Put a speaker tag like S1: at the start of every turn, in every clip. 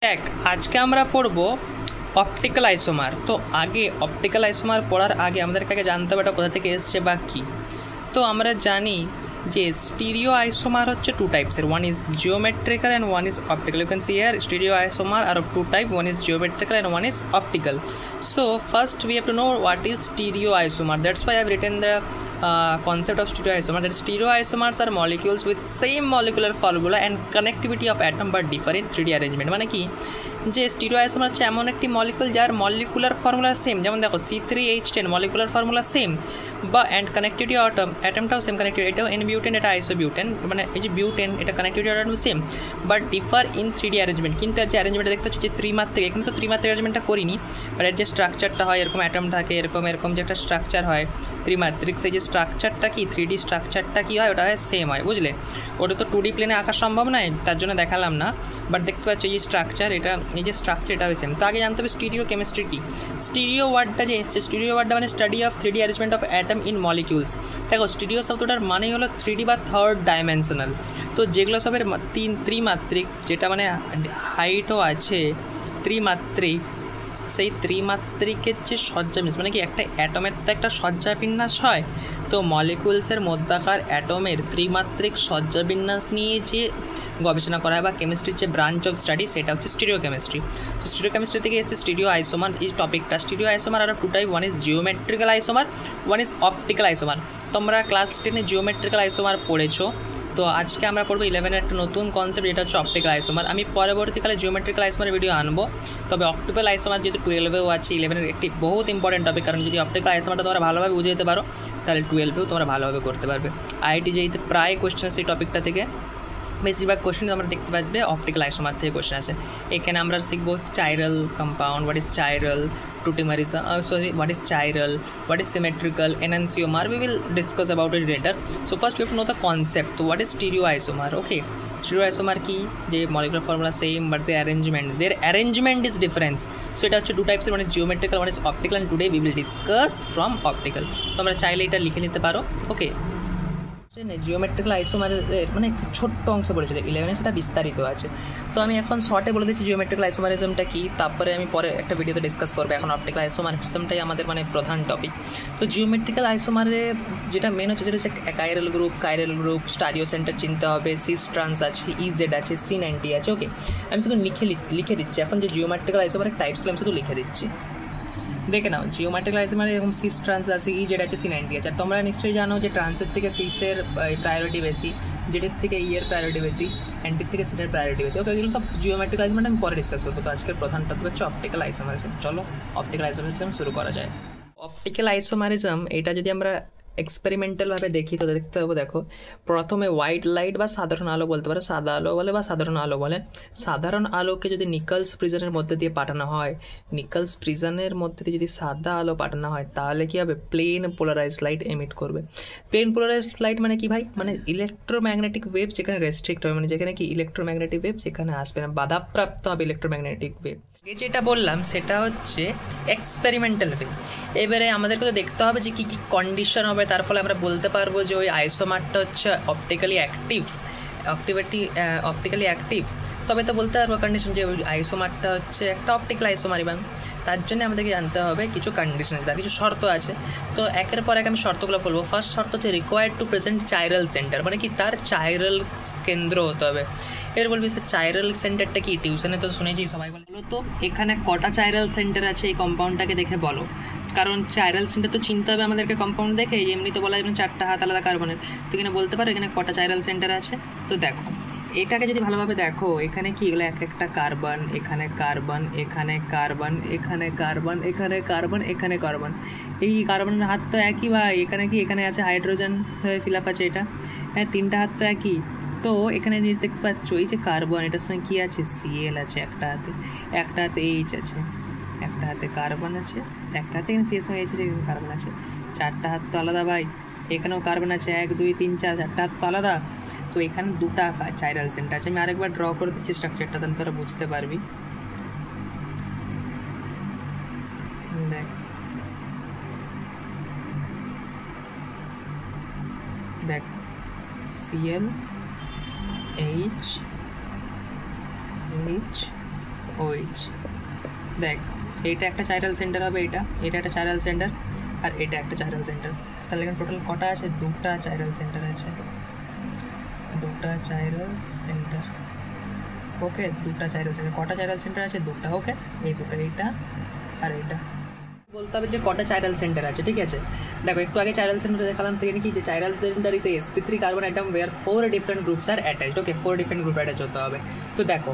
S1: দেখ, আজকে আমরা পড়ব অপটিক্যাল আইসোমার। তো আগে অপটিক্যাল আইসোমার পড়ার আগে আমাদেরকে আগে জানতে হবে এটা কোথা থেকে এসছে বা কী। তো আমরা জানি যে স্টিরিও আইসোমার হচ্ছে টু টাইপসের, one is geometrical and one is optical. You can see here stereo isomer are of two type, one is geometrical and one is optical. So first we have to know what is stereo isomer. That's why I have written the concept of stereo isomer. That stereo isomers are molecules with same molecular formula and connectivity of atom but different 3D arrangement. মানে কি যে stereo isomer হচ্ছে এমন একটি molecule যার molecular formula same, যেমন দেখো C3H10 molecular formula same বা অ্যান্ড কানেক্টিভিটি অ্যাটমটাও সেম কানেক্টিভিটি, এটাও এন-বিউটেন এটা আইসোবিউটেন, মানে এই যে বিউটেন এটা connectivity atom same but differ in 3D arrangement. কিন্তু যে অ্যারেঞ্জমেন্টটা দেখতে হচ্ছে যে ত্রিমাত্রিক, এখানে তো ত্রিমাত্রিক অ্যারেঞ্জমেন্টটা করিনি, বাট এর যে স্ট্রাকচারটা হয় এরকম অ্যাটম থাকে এরকম এরকম যে একটা স্ট্রাকচার হয় ত্রিমাত্রিক, সেই যে স্ট্রাকচারটা কি 3D স্ট্রাকচারটা কী হয় ওটা হয় সেম হয়, বুঝলে। ওটা তো 2D প্লেনে আঁকা সম্ভব নয়, তার জন্য দেখালাম না, বাট দেখতে পাচ্ছ এই যে স্ট্রাকচার এটা, এই যে স্ট্রাকচার এটা সেম। তো আগে জানতে হবে স্টিরিও কেমিস্ট্রি কি। স্টিরিও ওয়ার্ডটা যে এসছে, স্টিরিও ওয়ার্ডটা মানে study of 3D arrangement of atom in molecules. দেখো স্টিরিও শব্দটার মানেই হলো 3D বা থার্ড ডাইমেনশনাল। তো যেগুলো সবের ত্রিমাত্রিক, যেটা মানে হাইটও আছে ত্রিমাত্রিক, সেই ত্রিমাত্রিকের যে সজ্জাবিন্যাস মানে কি একটা অ্যাটমের তো একটা সজ্জাবিন্যাস হয়, তো মলিকুলসের মধ্যাকার অ্যাটমের ত্রিমাত্রিক সজ্জাবিন্যাস নিয়ে যে গবেষণা করা হয় বা কেমিস্ট্রির যে ব্রাঞ্চ অফ স্টাডি সেটা হচ্ছে স্টিরিও কেমিস্ট্রি। তো স্টিরিও কেমিস্ট্রি থেকে এসেছে স্টিরিও আইসোমার এই টপিকটা। স্টিরিও আইসোমার আর two type, one is geometrical isomer, one is optical isomer. তোমরা ক্লাস 10-এ জিওমেট্রিক্যাল আইসোমার পড়েছো, তো আজকে আমরা পড়বো 11-এর একটা নতুন কনসেপ্ট, যেটা হচ্ছে অপটিক্যাল আইসোমার। আমি পরবর্তীকালে জিওমেট্রিক্যাল আইসোমারের ভিডিও আনবো, তবে অপটিক্যাল আইসোমার যেহেতু 12-এও আছে, 11-এর একটি বহুত ইম্পর্টেন্ট টপিক, কারণ যদি অপটিক্যাল আইসোমারটা তোমরা ভালোভাবে বুঝে যেতে পারো তাহলে 12-এও তোমরা ভালোভাবে করতে পারবে। আইআইটি যেইতে প্রায় কোয়েশ্চেন আছে এই টপিকটা থেকে, বেশিরভাগ কোয়েশ্চেন আমরা দেখতে পাচ্ছি অপটিক্যাল আইসোমার থেকে কোয়েশ্চেন আছে। এখানে আমরা শিখবো chiral compound, what is chiral, tautomerism, what is chiral, what is symmetrical, enantiomer. We will discuss about it later. So first we have to know the concept. So what is stereoisomer? Okay, stereoisomer কি যে molecular formula same but their arrangement is different. So এটা হচ্ছে two types, one is geometrical, one is optical, and today we will discuss from optical. তো আমরা চাইলে এটা লিখে নিতে পারো। ওকে, জিওমেট্রিক্যাল আইসোমারের মানে একটু ছোট্ট অংশ পড়েছিল 11-এ, সেটা বিস্তারিত আছে। তো আমি এখন শর্টে বলে দিচ্ছি জিওমেট্রিক্যাল আইসোমারিজমটা কি, তারপরে আমি পরে একটা ভিডিওতে ডিসকাস করবো। এখন অপটিক্যাল আইসোমারিজমটাই আমাদের মানে প্রধান টপিক। তো জিওমেট্রিক্যাল আইসোমারে যেটা মেন হচ্ছে সেটা হচ্ছে কাইরাল গ্রুপ, স্টারিও সেন্টার চিনতে হবে, সিস ট্রান্স আছে, ইজেড আছে, C90 আছে। ওকে, আমি শুধু লিখে দিচ্ছি এখন যে জিওমেট্রিক্যাল আইসোমারের টাইপসগুলো আমি শুধু লিখে দিচ্ছি, দেখে নাও। জিওমেট্রিক্যাল আইসোমারে এরকম সিস ট্রান্স আছে, ইজেড আছে, C90 আছে। আর তোমরা নিশ্চয়ই জানো যে ট্রান্সের থেকে সিসের প্রায়োরিটি বেশি, জেডের থেকে ইয়ের প্রায়োরিটি বেশি, অ্যান্টির থেকে সিটের প্রায়োরিটি বেশি। ওকে, এগুলো সব জিওমেট্রিক্যাল আইসোমার আমি পরে ডিসকাস করবো। তো আজকের প্রধান টপিক হচ্ছে অপটিক্যাল আইসোমারিজম। চলো অপটিক্যাল আইসোমারিজম শুরু করা যায়। অপটিক্যাল আইসোমারিজম এটা যদি আমরা এক্সপেরিমেন্টালভাবে দেখি তো দেখতে হবে, দেখো প্রথমে হোয়াইট লাইট বা সাধারণ আলো বলতে পারে, সাদা আলো বলে বা সাধারণ আলো বলে। সাধারণ আলোকে যদি নিকলস প্রিজনের মধ্যে দিয়ে পাঠানো হয়, নিকলস প্রিজনের মধ্যে দিয়ে যদি সাদা আলো পাঠানো হয় তাহলে কী হবে, প্লেন পোলারাইজড লাইট এমিট করবে। প্লেন পোলারাইজড লাইট মানে কি ভাই, মানে ইলেকট্রোম্যাগনেটিক ওয়েভ যেখানে রেস্ট্রিক্ট হবে, মানে যেখানে কি ইলেকট্রোম্যাগনেটিক ওয়েভ যেখানে আসবে না, বাধাপ্রাপ্ত হবে ইলেকট্রোম্যাগনেটিক ওয়েভ। যেটা বললাম সেটা হচ্ছে এক্সপেরিমেন্টাল ওয়ে। এবারে আমাদেরকে তো দেখতে হবে যে কী কী কন্ডিশন হবে, তার ফলে আমরা বলতে পারবো যে ওই আইসোমারটা হচ্ছে অপটিক্যালি অ্যাক্টিভ, তবে তো বলতে পারবো কন্ডিশন যে ওই আইসোমারটা হচ্ছে একটা অপটিক্যাল আইসোমার। এবং তার জন্য আমাদেরকে জানতে হবে কিছু কন্ডিশন আছে, তার কিছু শর্ত আছে। তো একের পর এক আমি শর্তগুলো বলবো। ফার্স্ট শর্ত হচ্ছে রিকোয়ার্ড টু প্রেজেন্ট চাইরাল সেন্টার, মানে কি তার চাইরাল কেন্দ্র হতে হবে। এবার বলবি স্যার চাইরাল সেন্টারটা কি, টিউশনে তো শুনেছি সবাই বলো তো এখানে কটা চাইরাল সেন্টার আছে এই কম্পাউন্ডটাকে দেখে বলো, কারণ চাইরাল সেন্টার তো চিনতে হবে আমাদেরকে কম্পাউন্ড দেখে। এমনি তো বলা যাবে 4টা হাত আলাদা কার্বনের, তো এখানে বলতে পারো এখানে কটা চাইরাল সেন্টার আছে। তো দেখো এটাকে যদি ভালোভাবে দেখো, এখানে কি এগুলো এক একটা কার্বন, এখানে কার্বন, এখানে কার্বন, এখানে কার্বন, এখানে কার্বন, এখানে কার্বন। এই কার্বনের হাত তো একই ভাই, এখানে কি এখানে আছে হাইড্রোজেন ফিল আপ আছে, এটা হ্যাঁ 3টা হাত তো একই। তো এখানে জিনিস দেখতে পাচ্ছ এই যে কার্বন, এটার সঙ্গে কী আছে, Cl আছে একটা হাতে, একটা হাতে H আছে, একটা হাতে কার্বন আছে, একটা হাতে এখানে Cl সঙ্গে H আছে, কার্বন আছে। 4টা হাত তো আলাদা ভাই, এখানেও কার্বন আছে 1 2 3 4, 4টা হাত তো আলাদা। তো এখানে 2টা চাইরাল সেন্টার আছে। আমি আরেকবার ড্র করে দিচ্ছি স্ট্রাকচারটা, তাহলে তোরা বুঝতে পারবি। দেখ দেখ Cl H OH। দেখ এইটা একটা চাইরাল সেন্টার হবে, এটা একটা চাইরাল সেন্টার, আর এটা একটা চাইরাল সেন্টার। তাহলে এখানে টোটাল কটা আছে? দুটা চাইরাল সেন্টার আছে, দুটা চাইরাল সেন্টার। ওকে, দুটা চাইরাল সেন্টার। কটা চাইরাল সেন্টার আছে? দুটা। ওকে, এই দুটো, এইটা আর এইটা। বলতে হবে যে কটা চাইরাল সেন্টার আছে, ঠিক আছে। দেখো একটু আগে চাইরাল সেন্টার দেখালাম, সেখানে কি যে chiral centre is a sp3 carbon atom where 4 different groups are attached. Okay, 4 different group attach হতে হবে। তো দেখো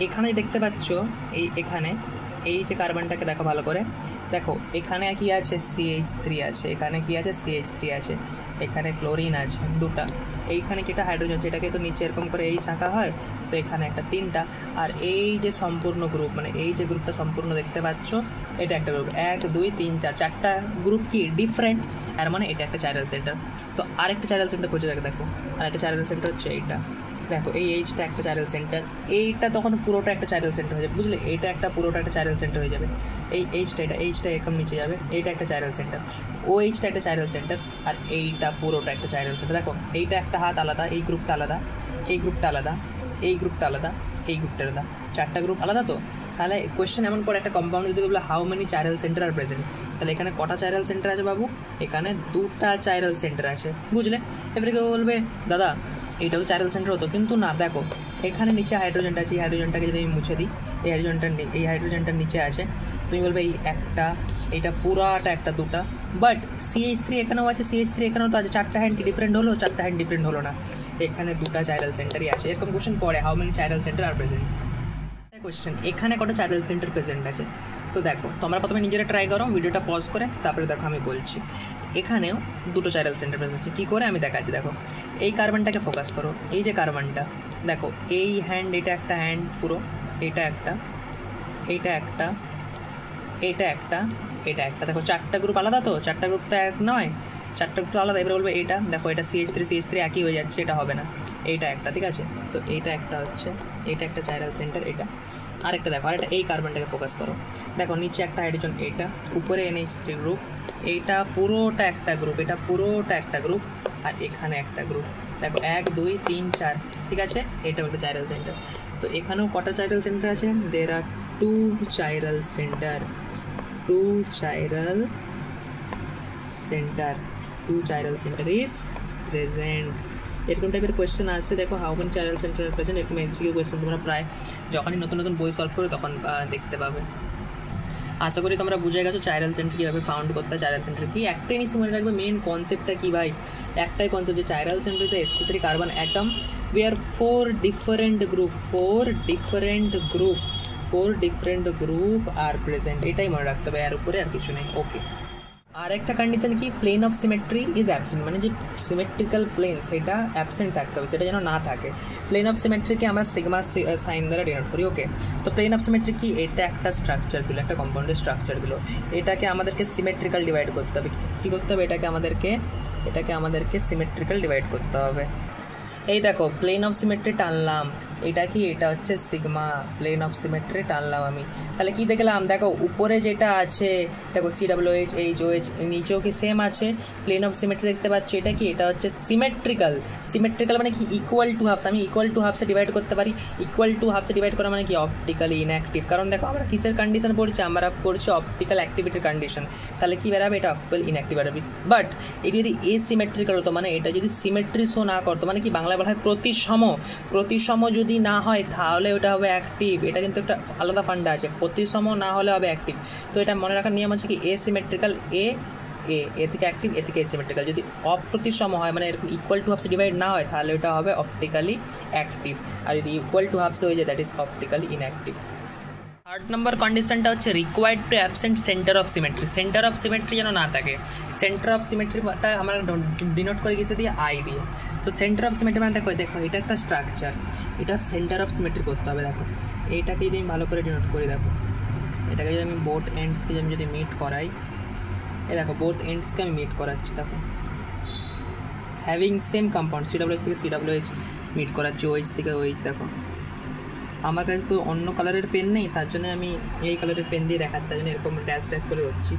S1: এখানে দেখতে পাচ্ছ, এখানে এই যে কার্বনটাকে দেখো ভালো করে, দেখো এখানে কি আছে? CH3 আছে, এখানে কি আছে? CH3 আছে, এখানে ক্লোরিন আছে দুটা, এইখানে কি একটা হাইড্রোজেন আছে, এটাকে তো নিচে এরকম করে এই ছাঁকা হয়, তো এখানে একটা তিনটা, আর এই যে সম্পূর্ণ গ্রুপ, মানে এই যে গ্রুপটা সম্পূর্ণ দেখতে পাচ্ছ, এটা একটা গ্রুপ, 1 2 3 4, চারটা গ্রুপ কি ডিফারেন্ট, আর মানে এটা একটা চাইরাল সেন্টার। তো আরেকটা চাইরাল সেন্টার খুঁজে দেখো, আরেকটা চাইরাল সেন্টার হচ্ছে এইটা। দেখো এই এইচটা একটা চাইরাল সেন্টার, এইটা তখন পুরোটা একটা চাইরাল সেন্টার হয়ে যাবে, বুঝলে? এইটা একটা পুরোটা একটা চাইরাল সেন্টার হয়ে যাবে। এই এইচটা এরকম নিচে যাবে, এইটা একটা চাইরাল সেন্টার, ও এইচটা একটা চাইরাল সেন্টার, আর এইটা পুরোটা একটা চাইরাল সেন্টার। দেখো এইটা একটা হাত আলাদা, এই গ্রুপটা আলাদা, এই গ্রুপটা আলাদা, এই গ্রুপটা আলাদা, এই গ্রুপটা আলাদা, চারটা গ্রুপ আলাদা। তো তাহলে কোয়েশ্চেন এমন করে একটা কম্পাউন্ড যদি বলে how many chiral centre are present, তাহলে এখানে কটা চাইরাল সেন্টার আছে বাবু? এখানে দুটা চাইরাল সেন্টার আছে, বুঝলে? এবারে কেউ বলবে দাদা এইটাও চাইরাল সেন্টার হতো, কিন্তু না, দেখো এখানে নিচে হাইড্রোজেনটা আছে, এই হাইড্রোজেনটাকে যদি আমি মুছে দিই, এই হাইড্রোজেনটার নিচে আছে, তুমি বলবে এই একটা, এইটা পুরাটা একটা দুটা, বাট CH3 এখানেও আছে, CH3 এখানেও তো আছে, চারটা হ্যান্ড ডিফারেন্ট হলো, চারটা হ্যান্ড ডিফারেন্ট হলো না, এখানে দুটা চাইরাল সেন্টারই আছে। এরকম কোশ্চেন পড়ে, how many chiral centre are present. Question এখানে কটা চাইরাল সেন্টার প্রেজেন্ট আছে? তো দেখো তোমরা প্রথমে নিজেরা ট্রাই করো, ভিডিওটা পজ করে, তারপরে দেখো আমি বলছি। এখানেও দুটো চাইরাল সেন্টার প্রেজেন্ট আছে, কী করে আমি দেখাচ্ছি। দেখো এই কার্বনটাকে ফোকাস করো, এই যে কার্বনটা, দেখো এই হ্যান্ড, এটা একটা হ্যান্ড পুরো, এটা একটা, এইটা একটা, এটা একটা, এটা একটা। দেখো চারটা গ্রুপ আলাদা, তো চারটা গ্রুপ তো এক নয়, চারটা গ্রুপ তো আলাদা। এবারে বলবো এইটা, দেখো এটা CH3 একই হয়ে যাচ্ছে, এটা হবে না, এইটা একটা, ঠিক আছে। তো এইটা একটা হচ্ছে, এটা একটা চাইরাল সেন্টার, এটা আরেকটা। দেখো আরেকটা, এই কার্বনটাকে ফোকাস করো, দেখো নিচে একটা হাইড্রোজেন, এইটা উপরে NH3 গ্রুপ, এইটা পুরোটা একটা গ্রুপ, এটা পুরোটা একটা গ্রুপ, আর এখানে একটা গ্রুপ। দেখো 1 2 3 4, ঠিক আছে, এটাও একটা চাইরাল সেন্টার। তো এখানেও কটা চাইরাল সেন্টার আছে? There are 2 chiral centre, 2 chiral centre, 2 chiral centre is present. এরকম টাইপের কোয়েশ্চেন আসছে, দেখো how many chiral centre are present, এরকম MCQ কোয়েশ্চেন তোমরা প্রায় যখনই নতুন নতুন বই সলভ করো তখন দেখতে পাবে। আশা করি তোমরা বুঝে গেছো চাইরাল সেন্টার কীভাবে ফাউন্ড করতে হয়, চাইরাল সেন্টার কি। একটাই নিচে মনে রাখবে, মেন কনসেপ্টটা কী ভাই, একটাই কনসেপ্ট যে chiral centre is sp3 carbon atom where 4 different group are present, এটাই মনে রাখতে হবে, এর উপরে আর কিছু নেই। ওকে, আর একটা কন্ডিশন কি, plane of symmetry is absent, মানে যে সিমেট্রিক্যাল প্লেন সেটা অ্যাবসেন্ট থাকতে হবে, সেটা যেন না থাকে। প্লেন অফ সিমেট্রিকে আমরা সিগমা সাইন দ্বারা ডিনোট করি। ওকে, তো প্লেন অফ সিমেট্রি কি, এটা একটা স্ট্রাকচার দিল, একটা কম্পাউন্ডের স্ট্রাকচার দিল, এটাকে আমাদেরকে সিমেট্রিক্যাল ডিভাইড করতে হবে। কী করতে হবে? এটাকে আমাদেরকে সিমেট্রিক্যাল ডিভাইড করতে হবে। এই দেখো প্লেন অফ সিমেট্রি টানলাম, এটা কি, এটা হচ্ছে সিগমা, প্লেন অফ সিমেট্রি টানলাম আমি, তাহলে কি দেখলাম, দেখো উপরে যেটা আছে, দেখো COH HOH, নিচেও কি সেম আছে, প্লেন অফ সিমেট্রি দেখতে পাচ্ছ, এটা কি, এটা হচ্ছে সিমেট্রিক্যাল মানে কি, ইকুয়াল টু হাফস, আমি ইকুয়াল টু হাফসে ডিভাইড করতে পারি। ইকুয়াল টু হাফসে ডিভাইড করা মানে কি, অপটিক্যালি ইনঅ্যাক্টিভ, কারণ দেখো আমরা কিসের কন্ডিশন পড়ছি, আমরা পড়ছি অপটিক্যাল অ্যাক্টিভিটির কন্ডিশন, তাহলে কি বেরাবে, এটা অপটিক্যাল ইনঅ্যাক্টিভ বেরাবে। বাট এটা যদি এসিমেট্রিক্যাল হতো, মানে এটা যদি সিমেট্রি শো না করতো, মানে কি বাংলা বলা হয় প্রতিসম যদি না হয় তাহলে ওটা হবে অ্যাক্টিভ। এটা কিন্তু একটা আলাদা ফান্ডা আছে, প্রতিসম না হলে হবে অ্যাক্টিভ। তো এটা মনে রাখার নিয়ম আছে কি, এসিমেট্রিক্যাল এ থেকে অ্যাক্টিভ, এ থেকে এসিমেট্রিক্যাল। যদি অপ্রতিসম হয়, মানে এরকম ইকুয়াল টু হাফসে ডিভাইড না হয়, তাহলে ওটা হবে অপটিক্যালি অ্যাক্টিভ, আর যদি ইকুয়াল টু হাফসে হয়ে যায় that is optically inactive. 3rd নম্বর কন্ডিশনটা হচ্ছে required to absent centre of symmetry, centre of symmetry যেন না থাকে। সেন্টার অফ সিমেট্রিটা আমরা ডিনোট করে গেছে দিয়ে আই দিয়ে। তো সেন্টার অফ সিমেট্রি মানে দেখো এটা একটা স্ট্রাকচার, এটা সেন্টার অফ সিমেট্রি করতে হবে। দেখো এইটাকে যদি আমি ভালো করে ডিনোট করি, দেখো এটাকে যদি আমি বোথ এন্ডসকে আমি যদি মিট করাই, এই দেখো বোথ এন্ডসকে আমি মিট করাচ্ছি, দেখো হ্যাভিং সেম কম্পাউন্ড, COH থেকে COH মিট করাচ্ছি, OH থেকে OH। দেখো আমার কাছে তো অন্য কালারের পেন নেই, তার জন্য আমি এই কালারের পেন দিয়ে দেখাচ্ছি, তার জন্য এরকম ড্যাশ করে হচ্ছি।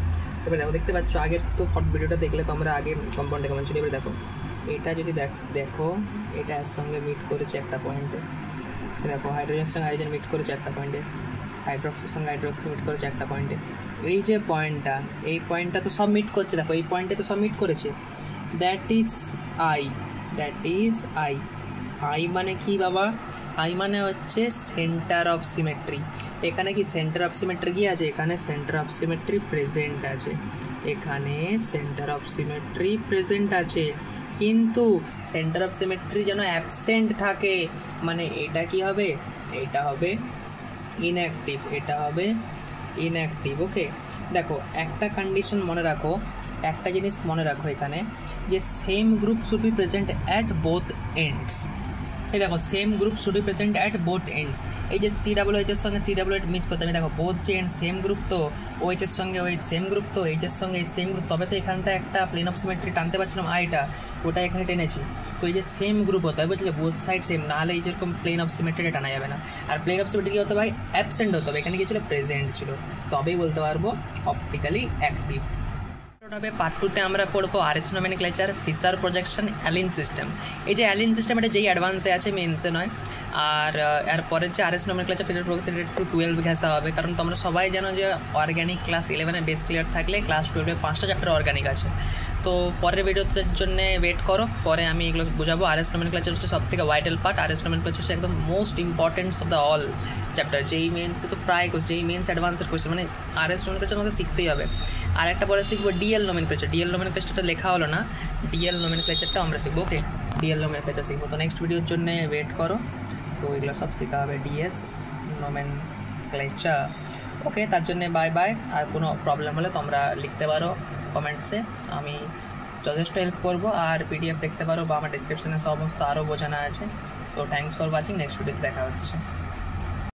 S1: এবার দেখো দেখতে পাচ্ছ, আগের তো ভিডিওটা দেখলে তোমরা আগে কম্পাউন্ডে কেমন ছিল। এবার দেখো এটা যদি দেখো, এটা এর সঙ্গে মিট করেছে একটা পয়েন্টে, দেখো হাইড্রোজেনের সঙ্গে হাইড্রোজেন মিট করেছে একটা পয়েন্টে, হাইড্রক্সির সঙ্গে হাইড্রক্সি মিট করেছে একটা পয়েন্টে। এই যে পয়েন্টটা, এই পয়েন্টটা তো সব মিট করছে, দেখো এই পয়েন্টে তো সব মিট করেছে। That is I, that is I. I মানে কি বাবা? আই মানে হচ্ছে সেন্টার অফ সিমেট্রি। এখানে কি সেন্টার অফ সিমেট্রি কি আছে? এখানে সেন্টার অফ সিমেট্রি প্রেজেন্ট আছে, এখানে সেন্টার অফ সিমেট্রি প্রেজেন্ট আছে, কিন্তু সেন্টার অফ সিমেট্রি যেন অ্যাবসেন্ট থাকে, মানে এটা কি হবে? এটা হবে ইনঅ্যাক্টিভ, এটা হবে ইনঅ্যাক্টিভ। ওকে, দেখো একটা কন্ডিশন মনে রাখো, একটা জিনিস মনে রাখো এখানে, যে same group should be present at both ends. এই দেখো same group should be present at both ends. এই যে COOH এর সঙ্গে COOH মিক্স করতে হবে, দেখো বোথ যে এন্ড সেম গ্রুপ, তো OH এর সঙ্গে OH সেম গ্রুপ, তো H এর সঙ্গে সেম গ্রুপ, তবে তো এখানটা একটা প্লেন অফ সিমেট্রি টানতে পারছিলাম আইটা, ওটা এখানে টেনেছি। তো এই যে সেম গ্রুপ হতে হবে, বুঝলে, বোথ সাইড সেম, নাহলে এই যেরকম প্লেন অফ সিমেট্রিটা টানা যাবে না। আর প্লেন অফ সিমেট্রি কী হতে হবে? অ্যাবসেন্ট হতে হবে, এখানে কি ছিল? প্রেজেন্ট ছিল, তবেই বলতে পারবো অপটিক্যালি অ্যাক্টিভ। পার্ট 2তে আমরা পড়বো RS nomenclature, Fischer projection, Allen system. এই যে অ্যালিন সিস্টেম এটা যেই অ্যাডভান্সে আছে, মেনসে নয়। আর এরপরের যে আরএস নোমেনক্লেচার, ফিশার প্রজেকশন, এটা একটু 12 ঘেঁষা হবে, কারণ তোমরা সবাই জানো যে অর্গ্যানিক ক্লাস 11-এ বেস ক্লিয়ার থাকলে ক্লাস 12-এ 5টা চ্যাপ্টার অর্গ্যানিক আছে। তো পরের ভিডিওর জন্য ওয়েট করো, পরে আমি এগুলো বোঝাবো। আরএস নোমেনক্লেচার হচ্ছে সব থেকে ভাইটাল পার্ট, আরএস নোমেনক্লেচার হচ্ছে একদম most importants of the all chapter. JEE মেন্সে তো প্রায় যেই মেন্স অ্যাডভান্সের কোয়েশ্চেন, মানে আরএস নোমেনক্লেচার আমাকে শিখতেই হবে। আর একটা পরে শিখবো ডিএল নোমেনক্লেচার। ডিএল নোমেনক্লেচারটা লেখা হলো না, ডিএল নোমেনক্লেচারটা আমরা শিখবো। ওকে, ডিএল নোমেনক্লেচার শিখবো, তো নেক্সট ভিডিওর জন্য ওয়েট করো। তো এগুলো সব শেখা হবে, ডিএস নোমেনক্লেচার। ওকে, তার জন্যে বাই বাই। আর কোনো প্রবলেম হলে তোমরা লিখতে পারো কমেন্টসে, আমি যথেষ্ট হেল্প করবো। আর PDF দেখতে পারো, বা আমার ডিসক্রিপশনে সমস্ত আরও বোঝানো আছে। So thanks for watching, next ভিডিওতে দেখা হচ্ছে।